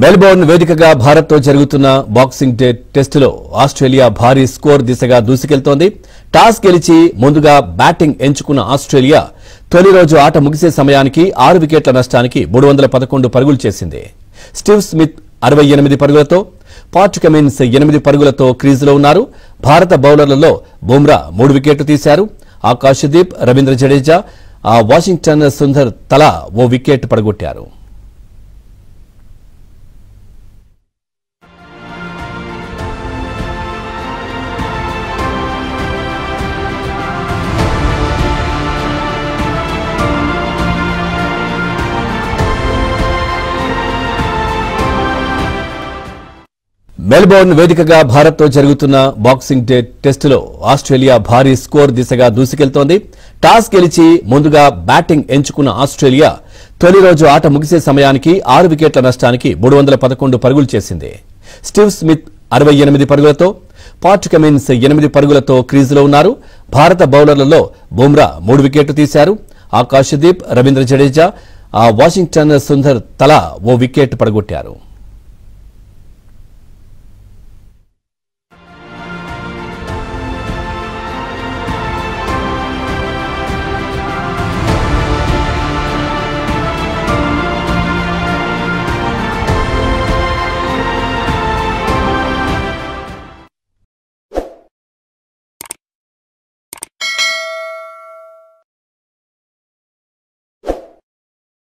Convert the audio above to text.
Melbourne వేదికగా భారత్తో జరుగుతున్న బాక్సింగ్ డే టెస్టులో ఆస్ట్రేలియా భారీ స్కోర్ దిశగా దూసుకెళ్తోంది. టాస్ గెలిచి ముందుగా బ్యాటింగ్ ఎంచుకున్న ఆస్ట్రేలియా తొలి రోజు ఆట ముగిసే సమయానికి 6 వికెట్ల నష్టానికి 311 పరుగులు చేసింది. స్టీవ్ స్మిత్ 68 పరుగులతో, పాట్ కమిన్స్ 8 పరుగులతో క్రీజులో ఉన్నారు. భారత బౌలర్లలో బుమ్రా 3 వికెట్లు తీశారు. ఆకాశదీప్, రవీంద్ర జడేజా, వాషింగ్టన్ సుందర్ తలా ఓ వికెట్ పడగొట్టారు. మెల్బోర్న్ వేదికగా భారత్తో జరుగుతున్న బాక్సింగ్ డే టెస్టులో ఆస్ట్రేలియా భారీ స్కోర్ దిశగా దూసుకెళ్తోంది. టాస్ గెలిచి ముందుగా బ్యాటింగ్ ఎంచుకున్న ఆస్ట్రేలియా తొలి రోజు ఆట ముగిసే సమయానికి 6 వికెట్ల నష్టానికి 311 పరుగులు చేసింది. స్టీవ్ స్మిత్ 68 పరుగులతో, పాట్ కమిన్స్ 8 పరుగులతో క్రీజులో ఉన్నారు. భారత బౌలర్లలో బుమ్రా 3 వికెట్లు తీశారు. ఆకాశదీప్, రవీంద్ర జడేజా, వాషింగ్టన్ సుందర్ తలా ఓ వికెట్ పడగొట్టారు.